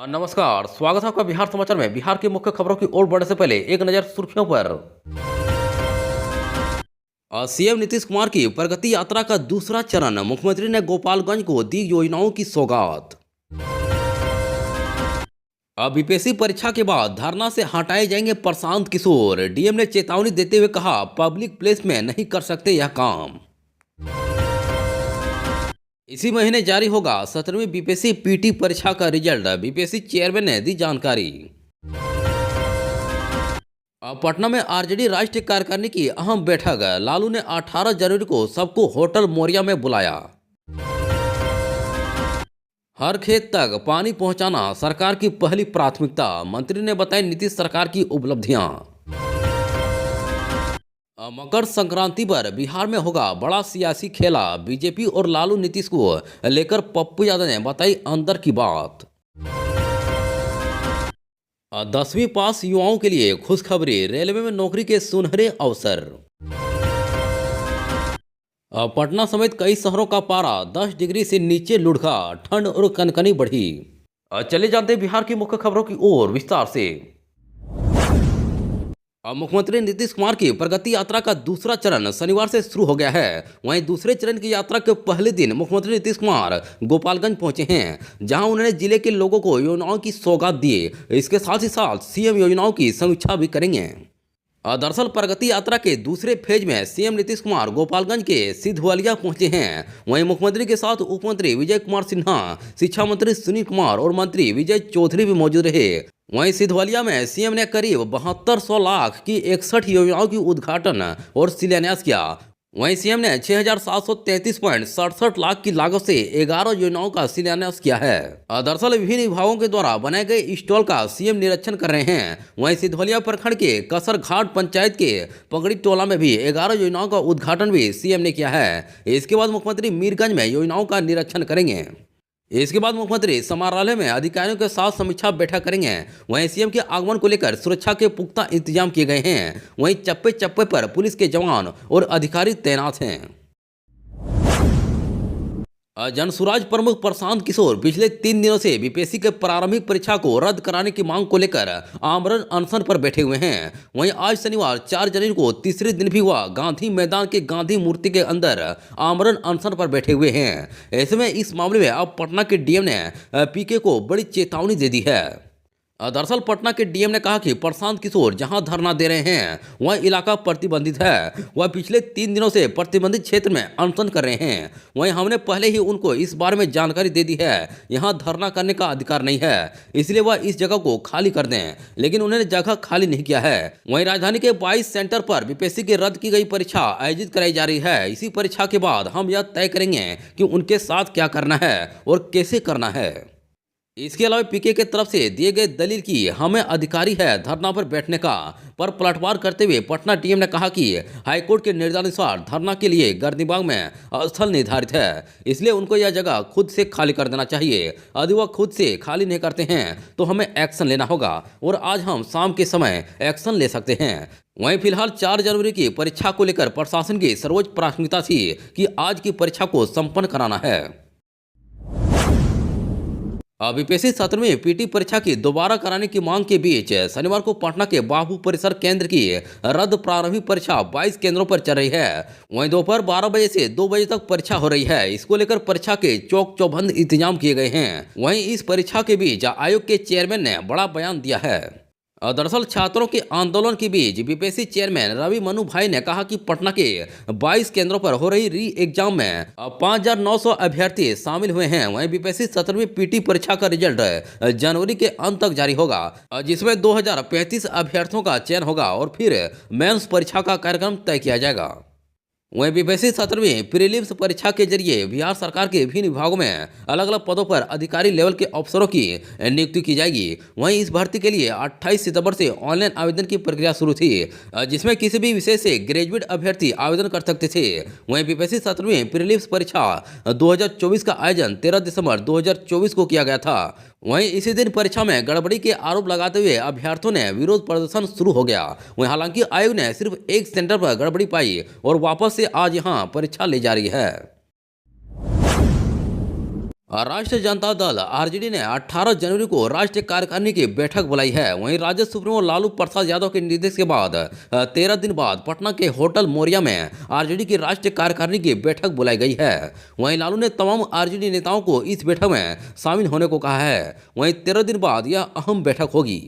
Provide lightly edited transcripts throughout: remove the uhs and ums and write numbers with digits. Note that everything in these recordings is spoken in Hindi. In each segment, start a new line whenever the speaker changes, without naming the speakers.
नमस्कार, स्वागत है आपका बिहार समाचार में। बिहार की मुख्य खबरों की ओर बढ़ने से पहले एक नजर सुर्खियों पर। सीएम नीतीश कुमार की प्रगति यात्रा का दूसरा चरण, मुख्यमंत्री ने गोपालगंज को दी योजनाओं की सौगात। बीपीएससी परीक्षा के बाद धरना से हटाए जाएंगे प्रशांत किशोर, डीएम ने चेतावनी देते हुए कहा पब्लिक प्लेस में नहीं कर सकते यह काम। इसी महीने जारी होगा 17वीं बीपीएससी पीटी परीक्षा का रिजल्ट, बीपीएससी चेयरमैन ने दी जानकारी। पटना में आरजेडी राष्ट्रीय कार्यकारिणी की अहम बैठक, लालू ने 18 जनवरी को सबको होटल मोरिया में बुलाया। हर खेत तक पानी पहुंचाना सरकार की पहली प्राथमिकता, मंत्री ने बताई नीतीश सरकार की उपलब्धियां। मकर संक्रांति पर बिहार में होगा बड़ा सियासी खेला, बीजेपी और लालू नीतीश को लेकर पप्पू यादव ने बताई अंदर की बात। 10वीं पास युवाओं के लिए खुशखबरी, रेलवे में नौकरी के सुनहरे अवसर। पटना समेत कई शहरों का पारा 10 डिग्री से नीचे लुढ़का, ठंड और कनकनी बढ़ी। चले जानते हैं बिहार की मुख्य खबरों की ओर विस्तार से। मुख्यमंत्री नीतीश कुमार की प्रगति यात्रा का दूसरा चरण शनिवार से शुरू हो गया है। वहीं दूसरे चरण की यात्रा के पहले दिन मुख्यमंत्री नीतीश कुमार गोपालगंज पहुंचे हैं, जहां उन्होंने जिले के लोगों को योजनाओं की सौगात दी। इसके साथ ही साथ सीएम योजनाओं की समीक्षा भी करेंगे। दरअसल प्रगति यात्रा के दूसरे फेज में सीएम नीतीश कुमार गोपालगंज के सिधवलिया पहुंचे हैं। वहीं मुख्यमंत्री के साथ उप मुख्यमंत्री विजय कुमार सिन्हा, शिक्षा मंत्री सुनील कुमार और मंत्री विजय चौधरी भी मौजूद रहे। वहीं सिधवलिया में सीएम ने करीब 7200 लाख की 61 योजनाओं की उद्घाटन और शिलान्यास किया। वहीं सीएम ने 6733.67 लाख की लागत से 11 योजनाओं का शिलान्यास किया है। दरअसल विभिन्न विभागों के द्वारा बनाए गए स्टॉल का सीएम निरीक्षण कर रहे हैं। वहीं सिधवलिया प्रखंड के कसरघाट पंचायत के पगड़ी टोला में भी 11 योजनाओं का उद्घाटन भी सीएम ने किया है। इसके बाद मुख्यमंत्री मीरगंज में योजनाओं का निरीक्षण करेंगे। इसके बाद मुख्यमंत्री समारोह में अधिकारियों के साथ समीक्षा बैठक करेंगे। वहीं सीएम के आगमन को लेकर सुरक्षा के पुख्ता इंतजाम किए गए हैं। वहीं चप्पे चप्पे पर पुलिस के जवान और अधिकारी तैनात हैं। जनसुराज प्रमुख प्रशांत किशोर पिछले 3 दिनों से बीपीएससी के प्रारंभिक परीक्षा को रद्द कराने की मांग को लेकर आमरण अनशन पर बैठे हुए हैं। वहीं आज शनिवार 4 जनवरी को तीसरे दिन भी वह गांधी मैदान के गांधी मूर्ति के अंदर आमरण अनशन पर बैठे हुए हैं। ऐसे में इस मामले में अब पटना के डीएम ने पीके को बड़ी चेतावनी दे दी है। दरअसल पटना के डीएम ने कहा कि प्रशांत किशोर जहां धरना दे रहे हैं वह इलाका प्रतिबंधित है। वह पिछले 3 दिनों से प्रतिबंधित क्षेत्र में अनशन कर रहे हैं। वहीं हमने पहले ही उनको इस बारे में जानकारी दे दी है, यहां धरना करने का अधिकार नहीं है, इसलिए वह इस जगह को खाली कर दें, लेकिन उन्होंने जगह खाली नहीं किया है। वहीं राजधानी के 22 सेंटर पर बीपीएससी की रद्द की गई परीक्षा आयोजित कराई जा रही है। इसी परीक्षा के बाद हम यह तय करेंगे कि उनके साथ क्या करना है और कैसे करना है। इसके अलावा पीके के तरफ से दिए गए दलील की हमें अधिकारी है धरना पर बैठने का, पर पलटवार करते हुए पटना डीएम ने कहा कि हाईकोर्ट के निर्देशानुसार धरना के लिए गर्दनीबाग में स्थल निर्धारित है, इसलिए उनको यह जगह खुद से खाली कर देना चाहिए। यदि वह खुद से खाली नहीं करते हैं तो हमें एक्शन लेना होगा और आज हम शाम के समय एक्शन ले सकते हैं। वहीं फिलहाल 4 जनवरी की परीक्षा को लेकर प्रशासन की सर्वोच्च प्राथमिकता थी कि आज की परीक्षा को संपन्न कराना है। बीपीएससी 17वीं पीटी परीक्षा की दोबारा कराने की मांग के बीच शनिवार को पटना के बाबू परिसर केंद्र की रद्द प्रारंभिक परीक्षा 22 केंद्रों पर चल रही है। वहीं दोपहर 12 बजे से 2 बजे तक परीक्षा हो रही है। इसको लेकर परीक्षा के चौक चौबंद इंतजाम किए गए हैं। वहीं इस परीक्षा के बीच आयोग के चेयरमैन ने बड़ा बयान दिया है। दरअसल छात्रों के आंदोलन के बीच बीपीएससी चेयरमैन रवि मनु भाई ने कहा कि पटना के 22 केंद्रों पर हो रही री एग्जाम में 5900 अभ्यर्थी शामिल हुए हैं। वहीं बीपीएससी 17वीं पीटी परीक्षा का रिजल्ट जनवरी के अंत तक जारी होगा, जिसमें 2035 अभ्यर्थियों का चयन होगा और फिर मेंस परीक्षा का कार्यक्रम तय किया जाएगा। वहीं बीपीएससी 17वीं प्रीलिम्स परीक्षा के जरिए बिहार सरकार के विभिन्न विभागों में अलग अलग पदों पर अधिकारी लेवल के अफसरों की नियुक्ति की जाएगी। वहीं इस भर्ती के लिए 28 सितंबर से ऑनलाइन आवेदन की प्रक्रिया शुरू थी, जिसमें किसी भी विषय से ग्रेजुएट अभ्यर्थी आवेदन कर सकते थे। वहीं बीपीएससी 17वीं प्रीलिम्स परीक्षा 2024 का आयोजन 13 दिसंबर 2024 को किया गया था। वहीं इसी दिन परीक्षा में गड़बड़ी के आरोप लगाते हुए अभ्यर्थियों ने विरोध प्रदर्शन शुरू हो गया। वहीं हालांकि आयोग ने सिर्फ एक सेंटर पर गड़बड़ी पाई और वापस से आज यहां परीक्षा ली जा रही है। राष्ट्रीय जनता दल आरजेडी ने 18 जनवरी को राष्ट्रीय कार्यकारिणी की बैठक बुलाई है। वहीं राजद सुप्रीमो लालू प्रसाद यादव के निर्देश के बाद 13 दिन बाद पटना के होटल मोरिया में आरजेडी की राष्ट्रीय कार्यकारिणी की बैठक बुलाई गई है। वहीं लालू ने तमाम आरजेडी नेताओं को इस बैठक में शामिल होने को कहा है। वहीं 13 दिन बाद यह अहम बैठक होगी।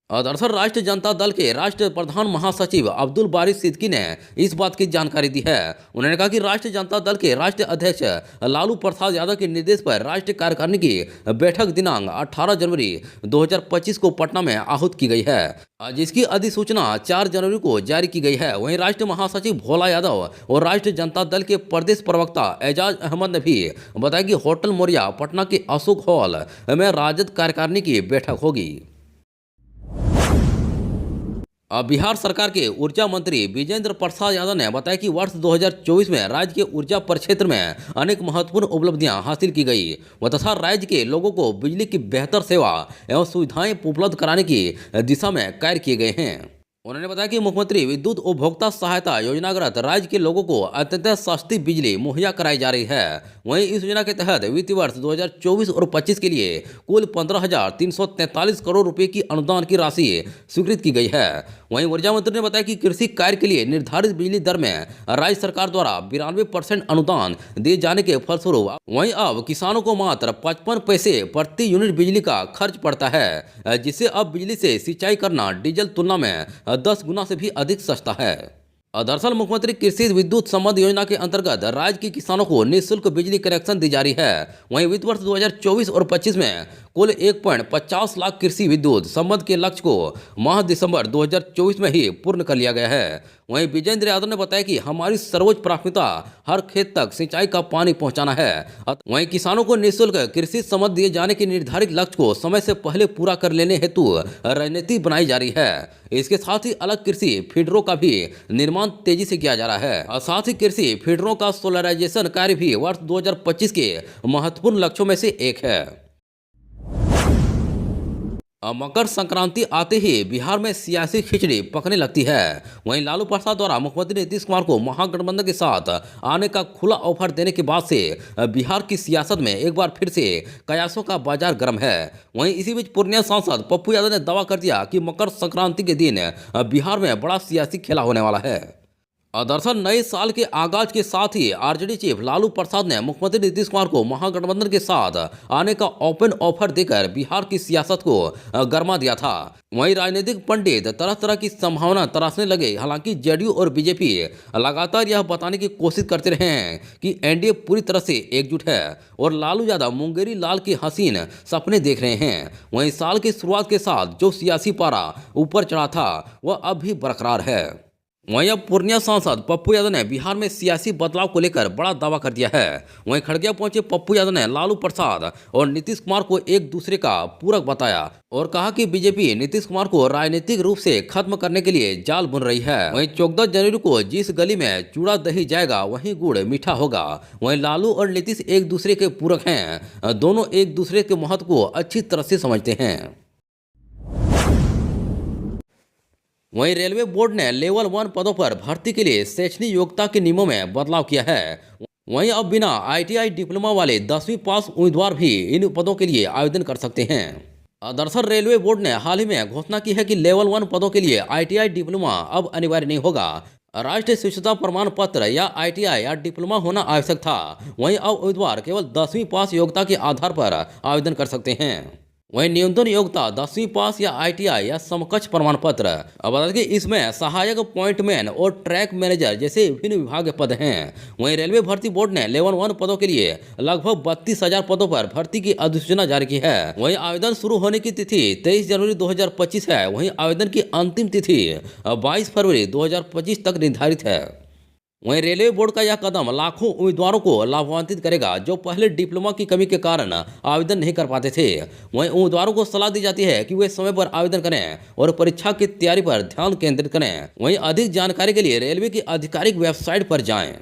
दरअसल राष्ट्रीय जनता दल के राष्ट्रीय प्रधान महासचिव अब्दुल बारी सिद्दीकी ने इस बात की जानकारी दी है। उन्होंने कहा कि राष्ट्रीय जनता दल के राष्ट्रीय अध्यक्ष लालू प्रसाद यादव के निर्देश पर राष्ट्रीय कार्यकारिणी की बैठक दिनांक 18 जनवरी 2025 को पटना में आहूत की गई है, जिसकी अधिसूचना 4 जनवरी को जारी की गई है। वहीं राष्ट्रीय महासचिव भोला यादव और राष्ट्रीय जनता दल के प्रदेश प्रवक्ता एजाज अहमद ने भी बताया कि होटल मोरिया पटना के अशोक हॉल में राजद कार्यकारिणी की बैठक होगी। बिहार सरकार के ऊर्जा मंत्री विजेंद्र प्रसाद यादव ने बताया कि वर्ष 2024 में राज्य के ऊर्जा परिक्षेत्र में अनेक महत्वपूर्ण उपलब्धियां हासिल की गई तथा राज्य के लोगों को बिजली की बेहतर सेवा एवं सुविधाएं उपलब्ध कराने की दिशा में कार्य किए गए हैं। उन्होंने बताया कि मुख्यमंत्री विद्युत उपभोक्ता सहायता योजनागत राज्य के लोगों को अत्यंत सस्ती बिजली मुहैया कराई जा रही है। वहीं इस योजना के तहत वित्तीय वर्ष 2024 और 25 के लिए कुल 15,343 करोड़ रुपए की अनुदान की राशि स्वीकृत की गई है। वहीं ऊर्जा मंत्री ने बताया कि कृषि कार्य के लिए निर्धारित बिजली दर में राज्य सरकार द्वारा 92% अनुदान दिए जाने के फलस्वरूप वहीं अब किसानों को मात्र 55 पैसे प्रति यूनिट बिजली का खर्च पड़ता है, जिससे अब बिजली से सिंचाई करना डीजल तुलना में 10 गुना से भी अधिक सस्ता है। दरअसल मुख्यमंत्री कृषि विद्युत संबंध योजना के अंतर्गत राज्य के किसानों को निःशुल्क बिजली कनेक्शन दी जा रही है। वहीं वित्त वर्ष 2024 और 25 में कुल 1.50 लाख कृषि विद्युत संबंध के लक्ष्य को माह दिसंबर 2024 में ही पूर्ण कर लिया गया है। वहीं विजेंद्र यादव ने बताया कि हमारी सर्वोच्च प्राथमिकता हर खेत तक सिंचाई का पानी पहुंचाना है। वहीं किसानों को निःशुल्क कृषि संबंध दिए जाने के निर्धारित लक्ष्य को समय से पहले पूरा कर लेने हेतु रणनीति बनाई जा रही है। इसके साथ ही अलग कृषि फीडरों का भी निर्माण तेजी से किया जा रहा है और साथ ही कृषि फीडरों का सोलराइजेशन कार्य भी वर्ष 2025 के महत्वपूर्ण लक्ष्यों में से एक है। मकर संक्रांति आते ही बिहार में सियासी खिचड़ी पकने लगती है। वहीं लालू प्रसाद द्वारा मुख्यमंत्री नीतीश कुमार को महागठबंधन के साथ आने का खुला ऑफर देने के बाद से बिहार की सियासत में एक बार फिर से कयासों का बाजार गर्म है। वहीं इसी बीच पूर्णिया सांसद पप्पू यादव ने दावा कर दिया कि मकर संक्रांति के दिन बिहार में बड़ा सियासी खेला होने वाला है। दरअसल नए साल के आगाज के साथ ही आरजेडी चीफ लालू प्रसाद ने मुख्यमंत्री नीतीश कुमार को महागठबंधन के साथ आने का ओपन ऑफर देकर बिहार की सियासत को गरमा दिया था। वहीं राजनीतिक पंडित तरह तरह की संभावना तराशने लगे। हालांकि जेडीयू और बीजेपी लगातार यह बताने की कोशिश करते रहे हैं कि एनडीए पूरी तरह से एकजुट है और लालू यादव मुंगेरी लाल के हसीन सपने देख रहे हैं। वहीं साल की शुरुआत के साथ जो सियासी पारा ऊपर चढ़ा था वह अब भी बरकरार है। वहीं अब पूर्णिया सांसद पप्पू यादव ने बिहार में सियासी बदलाव को लेकर बड़ा दावा कर दिया है। वहीं खड़गिया पहुंचे पप्पू यादव ने लालू प्रसाद और नीतीश कुमार को एक दूसरे का पूरक बताया और कहा कि बीजेपी नीतीश कुमार को राजनीतिक रूप से खत्म करने के लिए जाल बुन रही है। वहीं 14 जनवरी को जिस गली में चूड़ा दही जाएगा वहीं गुड़ मीठा होगा। वहीं लालू और नीतीश एक दूसरे के पूरक हैं, दोनों एक दूसरे के महत्व को अच्छी तरह से समझते हैं। वहीं रेलवे बोर्ड ने लेवल 1 पदों पर भर्ती के लिए शैक्षणिक योग्यता के नियमों में बदलाव किया है। वहीं अब बिना आईटीआई डिप्लोमा वाले 10वीं पास उम्मीदवार भी इन पदों के लिए आवेदन कर सकते हैं। दरअसल रेलवे बोर्ड ने हाल ही में घोषणा की है कि लेवल 1 पदों के लिए आईटीआई डिप्लोमा अब अनिवार्य नहीं होगा। राष्ट्रीय शिक्षता प्रमाण पत्र या आईटीआई या डिप्लोमा होना आवश्यक था। वहीं अब उम्मीदवार केवल 10वीं पास योग्यता के आधार पर आवेदन कर सकते हैं। वहीं न्यूनतम योग्यता 10वीं पास या आईटीआई या समकक्ष प्रमाण पत्र। अब बता दें कि इसमें सहायक पॉइंटमैन और ट्रैक मैनेजर जैसे विभिन्न विभाग के पद हैं। वहीं रेलवे भर्ती बोर्ड ने लेवल 1 पदों के लिए लगभग 32,000 पदों पर भर्ती की अधिसूचना जारी की है। वहीं आवेदन शुरू होने की तिथि 23 जनवरी 2025 है। वहीं आवेदन की अंतिम तिथि 22 फरवरी 2025 तक निर्धारित है। वहीं रेलवे बोर्ड का यह कदम लाखों उम्मीदवारों को लाभान्वित करेगा जो पहले डिप्लोमा की कमी के कारण आवेदन नहीं कर पाते थे। वहीं उम्मीदवारों को सलाह दी जाती है कि वे समय पर आवेदन करें और परीक्षा की तैयारी पर ध्यान केंद्रित करें। वहीं अधिक जानकारी के लिए रेलवे की आधिकारिक वेबसाइट पर जाएं।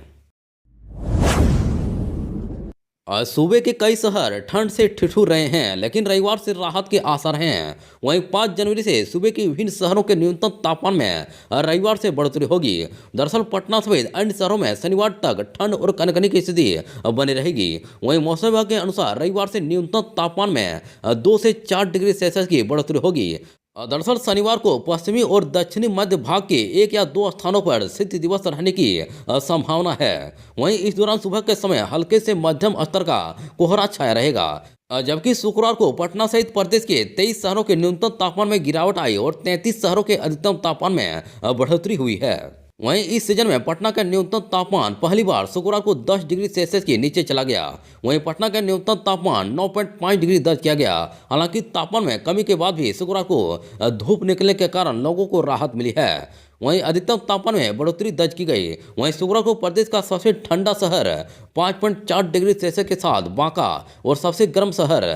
सूबे के कई शहर ठंड से ठिठुर रहे हैं, लेकिन रविवार से राहत के आसार हैं। वहीं 5 जनवरी से सूबे के विभिन्न शहरों के न्यूनतम तापमान में रविवार से बढ़ोतरी होगी। दरअसल पटना समेत अन्य शहरों में शनिवार तक ठंड और कनकनी की स्थिति बनी रहेगी। वहीं मौसम विभाग के अनुसार रविवार से न्यूनतम तापमान में 2 से 4 डिग्री सेल्सियस की बढ़ोतरी होगी। दरअसल शनिवार को पश्चिमी और दक्षिणी मध्य भाग के 1 या 2 स्थानों पर शीत दिवस रहने की संभावना है। वहीं इस दौरान सुबह के समय हल्के से मध्यम स्तर का कोहरा छाया रहेगा। जबकि शुक्रवार को पटना सहित प्रदेश के 23 शहरों के न्यूनतम तापमान में गिरावट आई और 33 शहरों के अधिकतम तापमान में बढ़ोतरी हुई है। वहीं इस सीजन में पटना का न्यूनतम तापमान पहली बार शुक्रवार को 10 डिग्री सेल्सियस के नीचे चला गया। वहीं पटना का न्यूनतम तापमान 9.5 डिग्री दर्ज किया गया। हालांकि तापमान में कमी के बाद भी शुक्रवार को धूप निकलने के कारण लोगों को राहत मिली है। वहीं अधिकतम तापमान में बढ़ोतरी दर्ज की गई। वहीं शुक्रवार को प्रदेश का सबसे ठंडा शहर 5.4 डिग्री सेल्सियस के साथ बांका और सबसे गर्म शहर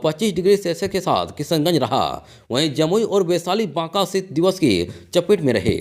25 डिग्री सेल्सियस के साथ किशनगंज रहा। वहीं जमुई और वैशाली बांका शीत दिवस की चपेट में रहे।